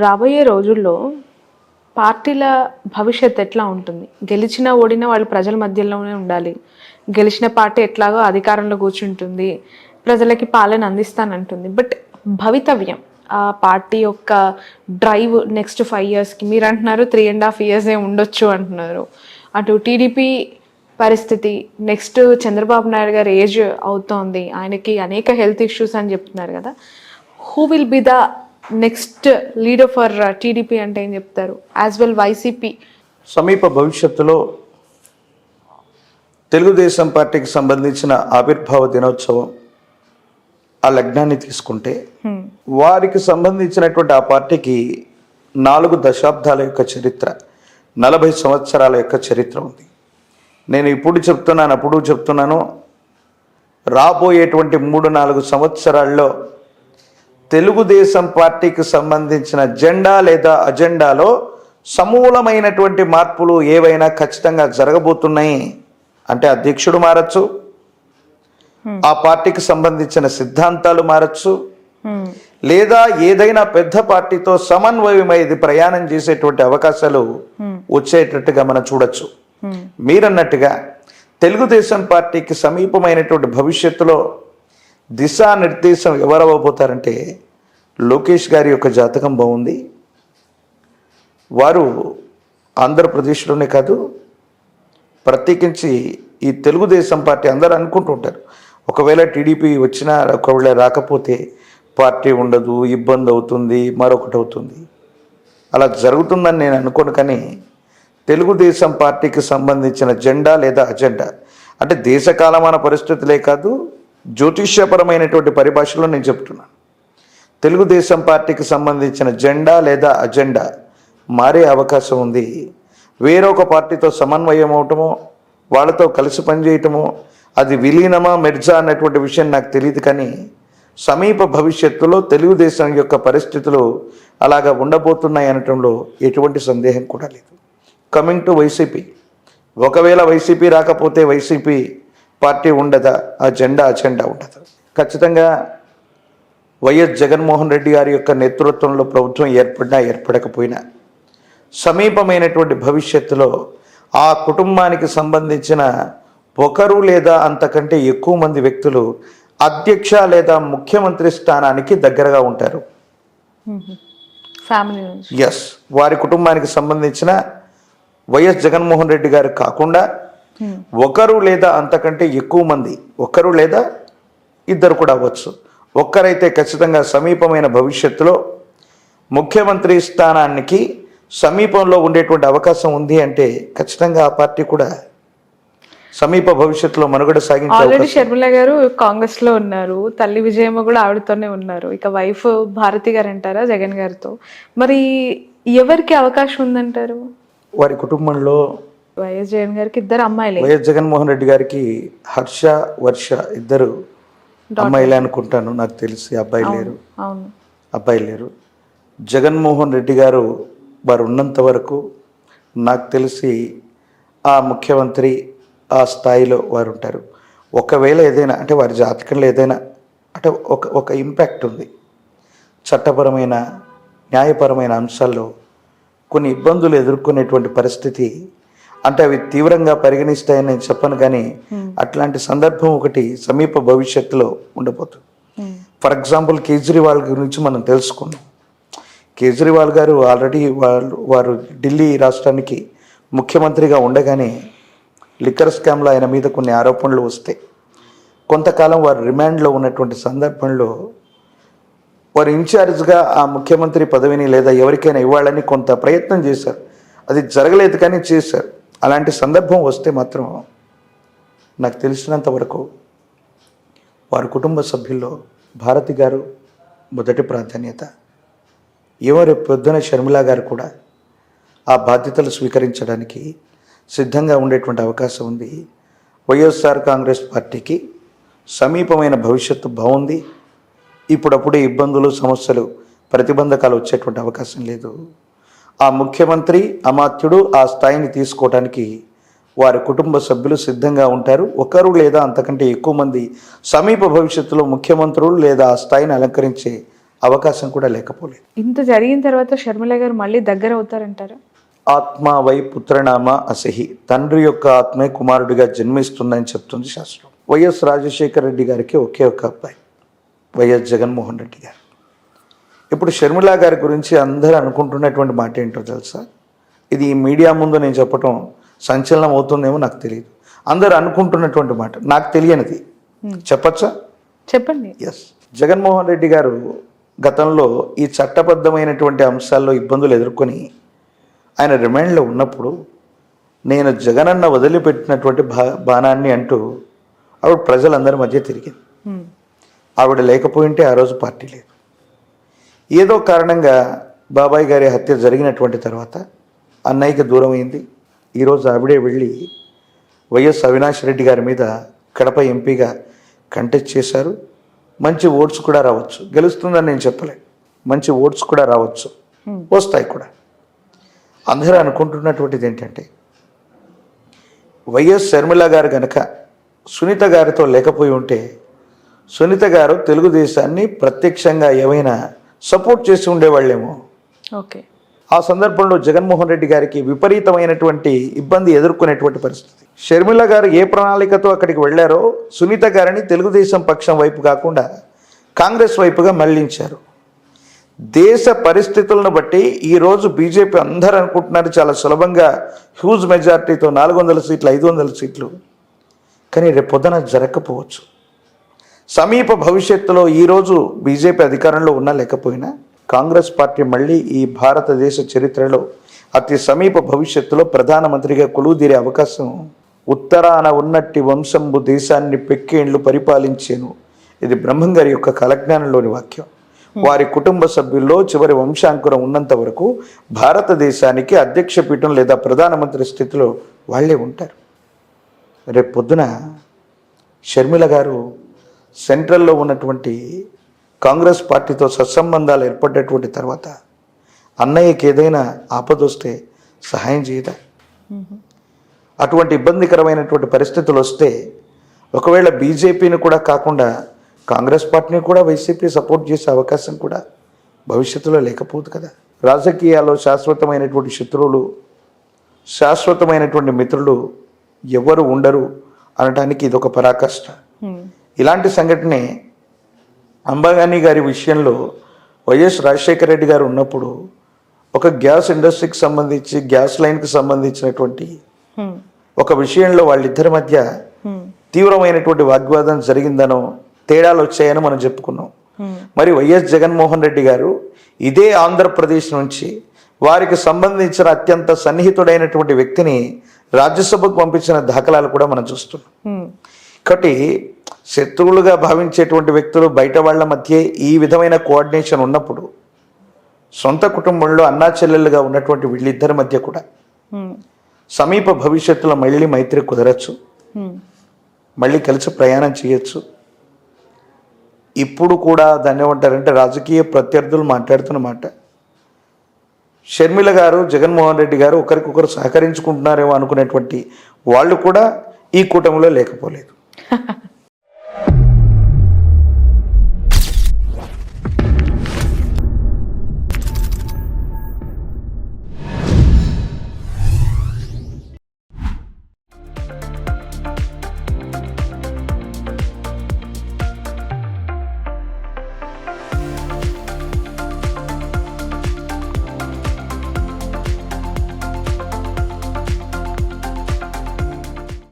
రాబోయే రోజుల్లో పార్టీల భవిష్యత్ ఎట్లా ఉంటుంది? గెలిచినా ఓడినా వాళ్ళు ప్రజల మధ్యలోనే ఉండాలి. గెలిచిన పార్టీ ఎట్లాగో అధికారంలో కూర్చుంటుంది, ప్రజలకి పాలన అందిస్తానంటుంది. బట్ భవితవ్యం, ఆ పార్టీ యొక్క డ్రైవ్ నెక్స్ట్ 5 yearsకి మీరు అంటున్నారు 3.5 years ఉండొచ్చు అంటున్నారు. అటు టీడీపీ పరిస్థితి, నెక్స్ట్ చంద్రబాబు నాయుడు గారు ఏజ్ అవుతోంది, ఆయనకి అనేక హెల్త్ ఇష్యూస్ అని చెప్తున్నారు కదా. Who will be the next leader for TDP అంటే ఏం చెప్తారు? As well YCP. సమీప భవిష్యత్తులో తెలుగుదేశం పార్టీకి సంబంధించిన ఆవిర్భావ దినోత్సవం ఆ లగ్నాన్ని తీసుకుంటే వారికి సంబంధించినటువంటి ఆ పార్టీకి 4 దశాబ్దాల యొక్క చరిత్ర, 40 సంవత్సరాల యొక్క చరిత్ర ఉంది. నేను ఇప్పుడు చెప్తున్నాను, అప్పుడు చెప్తున్నాను, రాబోయేటువంటి 3-4 సంవత్సరాల్లో తెలుగుదేశం పార్టీకి సంబంధించిన జెండా లేదా అజెండాలో సమూలమైనటువంటి మార్పులు ఏవైనా ఖచ్చితంగా జరగబోతున్నాయి. అంటే అధ్యక్షుడు మారచ్చు, ఆ పార్టీకి సంబంధించిన సిద్ధాంతాలు మారచ్చు, లేదా ఏదైనా పెద్ద పార్టీతో సమన్వయమై ఇది ప్రయాణం చేసేటువంటి అవకాశాలు వచ్చేటట్టుగా మనం చూడొచ్చు. మీరన్నట్టుగా తెలుగుదేశం పార్టీకి సమీపమైనటువంటి భవిష్యత్తులో దిశానిర్దేశం ఎవరవ్వబోతారంటే లోకేష్ గారి యొక్క జాతకం బాగుంది. వారు ఆంధ్రప్రదేశ్లోనే కాదు, ప్రత్యేకించి ఈ తెలుగుదేశం పార్టీ అందరూ అనుకుంటుంటారు, ఒకవేళ టీడీపీ వచ్చినా ఒకవేళ రాకపోతే పార్టీ ఉండదు, ఇబ్బంది అవుతుంది, మరొకటి అవుతుంది. అలా జరుగుతుందని నేను అనుకోను. కానీ తెలుగుదేశం పార్టీకి సంబంధించిన జెండా లేదా అజెండా అంటే దేశకాలమాన పరిస్థితులే కాదు, జ్యోతిష్యపరమైనటువంటి పరిభాషలో నేను చెప్తున్నాను. తెలుగుదేశం పార్టీకి సంబంధించిన జెండా లేదా అజెండా మారే అవకాశం ఉంది. వేరొక పార్టీతో సమన్వయం అవటమో, వాళ్ళతో కలిసి పనిచేయటమో, అది విలీనమా మెర్జా అన్నటువంటి విషయం నాకు తెలియదు. కానీ సమీప భవిష్యత్తులో తెలుగుదేశం యొక్క పరిస్థితులు అలాగా ఉండబోతున్నాయి అనటంలో ఎటువంటి సందేహం కూడా లేదు. కమింగ్ టు వైసీపీ, ఒకవేళ వైసీపీ రాకపోతే వైసీపీ పార్టీ ఉండదా, ఆ జెండా అజెండా ఉండదు. ఖచ్చితంగా వైఎస్ జగన్మోహన్ రెడ్డి గారి యొక్క నేతృత్వంలో ప్రభుత్వం ఏర్పడినా ఏర్పడకపోయినా సమీపమైనటువంటి భవిష్యత్తులో ఆ కుటుంబానికి సంబంధించిన ఒకరు లేదా అంతకంటే ఎక్కువ మంది వ్యక్తులు అధ్యక్ష లేదా ముఖ్యమంత్రి స్థానానికి దగ్గరగా ఉంటారు. ఎస్, వారి కుటుంబానికి సంబంధించిన వైఎస్ జగన్మోహన్ రెడ్డి గారు కాకుండా ఒకరు లేదా అంతకంటే ఎక్కువ మంది, ఒకరు లేదా ఇద్దరు కూడా అవ్వచ్చు, ఒక్కరైతే ఖచ్చితంగా సమీపమైన భవిష్యత్తులో ముఖ్యమంత్రి స్థానానికి సమీపంలో ఉండేటువంటి అవకాశం ఉంది. అంటే ఖచ్చితంగా ఆ పార్టీ కూడా సమీప భవిష్యత్తులో మనుగడ సాగించే. ఆల్రెడీ షర్మిల గారు కాంగ్రెస్ లో ఉన్నారు, తల్లి విజయమ్మ కూడా ఆవిడతోనే ఉన్నారు. ఇక వైఫ్ భారతి గారు అంటారా జగన్ గారితో, మరి ఎవరికి అవకాశం ఉందంటారు? వారి కుటుంబంలో వైఎస్ జగన్ గారికి 2 అమ్మాయిలే. వైఎస్ జగన్మోహన్ రెడ్డి గారికి హర్ష, వర్ష 2 అమ్మాయిలే అనుకుంటాను, నాకు తెలిసి అబ్బాయి లేరు. అవును, అబ్బాయి లేరు. జగన్మోహన్ రెడ్డి గారు వారు ఉన్నంత వరకు నాకు తెలిసి ఆ ముఖ్యమంత్రి ఆ స్థాయిలో వారు ఉంటారు. ఒకవేళ ఏదైనా అంటే వారి జాతకంలో ఏదైనా అంటే ఒక ఇంపాక్ట్ ఉంది, చట్టపరమైన న్యాయపరమైన అంశాల్లో కొన్ని ఇబ్బందులు ఎదుర్కొనేటువంటి పరిస్థితి, అంటే అవి తీవ్రంగా పరిగణిస్తాయని నేను చెప్పను. కానీ అట్లాంటి సందర్భం ఒకటి సమీప భవిష్యత్తులో ఉండబోతుంది. ఫర్ ఎగ్జాంపుల్ కేజ్రీవాల్ గురించి మనం తెలుసుకున్నాం. కేజ్రీవాల్ గారు ఆల్రెడీ వారు ఢిల్లీ రాష్ట్రానికి ముఖ్యమంత్రిగా ఉండగానే లిక్కర్ స్కామ్లో ఆయన మీద కొన్ని ఆరోపణలు వస్తే కొంతకాలం వారు రిమాండ్లో ఉన్నటువంటి సందర్భంలో వారు ఇన్ఛార్జ్గా ఆ ముఖ్యమంత్రి పదవిని లేదా ఎవరికైనా ఇవ్వాలని కొంత ప్రయత్నం చేశారు. అది జరగలేదు, కానీ చేశారు. అలాంటి సందర్భం వస్తే మాత్రం నాకు తెలిసినంత వరకు వారి కుటుంబ సభ్యుల్లో భారతి గారు మొదటి ప్రాధాన్యత. ఎవరు పొద్దున షర్మిల గారు కూడా ఆ బాధ్యతలు స్వీకరించడానికి సిద్ధంగా ఉండేటువంటి అవకాశం ఉంది. వైఎస్ఆర్ కాంగ్రెస్ పార్టీకి సమీపమైన భవిష్యత్తు బాగుంది. ఇప్పుడప్పుడే ఇబ్బందులు, సమస్యలు, ప్రతిబంధకాలు వచ్చేటువంటి అవకాశం లేదు. ఆ ముఖ్యమంత్రి అమాత్యుడు ఆ స్థాయిని తీసుకోవడానికి వారి కుటుంబ సభ్యులు సిద్ధంగా ఉంటారు. ఒకరు లేదా అంతకంటే ఎక్కువ మంది సమీప భవిష్యత్తులో ముఖ్యమంత్రులు లేదా ఆ స్థాయిని అలంకరించే అవకాశం కూడా లేకపోలేదు. ఇంత జరిగిన తర్వాత షర్మిల గారు మళ్ళీ దగ్గర అవుతారంటారా? ఆత్మ వై పుత్రనామ అసహి, తండ్రి యొక్క ఆత్మే కుమారుడిగా జన్మిస్తుందని చెప్తుంది శాస్త్రం. వైఎస్ రాజశేఖర రెడ్డి గారికి ఒకే ఒక అబ్బాయి వైఎస్ జగన్మోహన్ రెడ్డి గారు. ఇప్పుడు షర్మిల గారి గురించి అందరూ అనుకుంటున్నటువంటి మాట ఏంటో తెలుసా? ఇది ఈ మీడియా ముందు నేను చెప్పటం సంచలనం అవుతుందేమో నాకు తెలియదు. అందరూ అనుకుంటున్నటువంటి మాట, నాకు తెలియనిది చెప్పచ్చా? చెప్పండి. ఎస్, జగన్మోహన్ రెడ్డి గారు గతంలో ఈ చట్టబద్ధమైనటువంటి అంశాల్లో ఇబ్బందులు ఎదుర్కొని ఆయన రిమాండ్లో ఉన్నప్పుడు నేను జగనన్న వదిలిపెట్టినటువంటి బాణాన్ని అంటూ ఆవిడ ప్రజలందరి మధ్య తిరిగింది. ఆవిడ లేకపోయింటే ఆ రోజు పార్టీ లేదు. ఏదో కారణంగా బాబాయ్ గారి హత్య జరిగినటువంటి తర్వాత అన్నయ్యకి దూరం అయింది. ఈరోజు ఆవిడే వెళ్ళి వైఎస్ అవినాష్ రెడ్డి గారి మీద కడప ఎంపీగా కంటెస్ట్ చేశారు. మంచి ఓట్స్ కూడా రావచ్చు, గెలుస్తుందని నేను చెప్పలే, మంచి ఓట్స్ కూడా రావచ్చు, వస్తాయి కూడా. అందరూ అనుకుంటున్నటువంటిది ఏంటంటే వైఎస్ షర్మిల గారు కనుక సునీత గారితో లేకపోయి ఉంటే సునీత గారు తెలుగుదేశాన్ని ప్రత్యక్షంగా ఏమైనా సపోర్ట్ చేసి ఉండేవాళ్ళేమో. ఓకే. ఆ సందర్భంలో జగన్మోహన్ రెడ్డి గారికి విపరీతమైనటువంటి ఇబ్బంది ఎదుర్కొనేటువంటి పరిస్థితి. షర్మిల గారు ఏ ప్రణాళికతో అక్కడికి వెళ్ళారో సునీత గారిని తెలుగుదేశం పక్షం వైపు కాకుండా కాంగ్రెస్ వైపుగా మళ్లించారు. దేశ పరిస్థితులను బట్టి ఈరోజు బీజేపీ అందరూ అనుకుంటున్నారు చాలా సులభంగా హ్యూజ్ మెజార్టీతో 400 సీట్లు 500 సీట్లు, కానీ రేపు పొద్దున జరగకపోవచ్చు. సమీప భవిష్యత్తులో ఈరోజు బీజేపీ అధికారంలో ఉన్నా లేకపోయినా కాంగ్రెస్ పార్టీ మళ్ళీ ఈ భారతదేశ చరిత్రలో అతి సమీప భవిష్యత్తులో ప్రధానమంత్రిగా కొలువుదీరే అవకాశం. ఉత్తరాన ఉన్నట్టి వంశంబు దేశాన్ని పెక్కేండ్లు పరిపాలించేను, ఇది బ్రహ్మంగారి యొక్క కాలజ్ఞానంలోని వాక్యం. వారి కుటుంబ సభ్యుల్లో చివరి వంశాంకురం ఉన్నంత వరకు భారతదేశానికి అధ్యక్ష పీఠం లేదా ప్రధానమంత్రి స్థితిలో వాళ్ళే ఉంటారు. రేపు పొద్దున షర్మిల గారు సెంట్రల్లో ఉన్నటువంటి కాంగ్రెస్ పార్టీతో సత్సంబంధాలు ఏర్పడ్డటువంటి తర్వాత అన్నయ్యకి ఏదైనా ఆపదొస్తే సహాయం చేయదా? అటువంటి ఇబ్బందికరమైనటువంటి పరిస్థితులు వస్తే ఒకవేళ బీజేపీని కూడా కాకుండా కాంగ్రెస్ పార్టీని కూడా వైసీపీ సపోర్ట్ చేసే అవకాశం కూడా భవిష్యత్తులో లేకపోదు కదా. రాజకీయాల్లో శాశ్వతమైనటువంటి శత్రువులు, శాశ్వతమైనటువంటి మిత్రులు ఎవరు ఉండరు అనడానికి ఇదొక పరాకాష్ట. ఇలాంటి సంఘటనే అంబానీ గారి విషయంలో వైఎస్ రాజశేఖర రెడ్డి గారు ఉన్నప్పుడు ఒక గ్యాస్ ఇండస్ట్రీకి సంబంధించి గ్యాస్ లైన్కి సంబంధించినటువంటి ఒక విషయంలో వాళ్ళిద్దరి మధ్య తీవ్రమైనటువంటి వాగ్వాదం జరిగిందనో తేడాలు వచ్చాయని మనం చెప్పుకున్నాం. మరి వైఎస్ జగన్మోహన్ రెడ్డి గారు ఇదే ఆంధ్రప్రదేశ్ నుంచి వారికి సంబంధించిన అత్యంత సన్నిహితుడైనటువంటి వ్యక్తిని రాజ్యసభకు పంపించిన దాఖలాలు కూడా మనం చూస్తున్నాం. కాబట్టి శత్రువులుగా భావించేటువంటి వ్యక్తులు బయట వాళ్ళ మధ్య ఈ విధమైన కోఆర్డినేషన్ ఉన్నప్పుడు సొంత కుటుంబంలో అన్నా చెల్లెళ్ళుగా ఉన్నటువంటి వీళ్ళిద్దరి మధ్య కూడా సమీప భవిష్యత్తులో మళ్ళీ మైత్రి కుదరచ్చు, మళ్ళీ కలిసి ప్రయాణం చేయొచ్చు. ఇప్పుడు కూడా దాన్ని ఏమంటారంటే రాజకీయ ప్రత్యర్థులు మాట్లాడుతున్న మాట, షర్మిల గారు జగన్మోహన్ రెడ్డి గారు ఒకరికొకరు సహకరించుకుంటున్నారేమో అనుకునేటువంటి వాళ్ళు కూడా ఈ కూటమిలో లేకపోలేదు.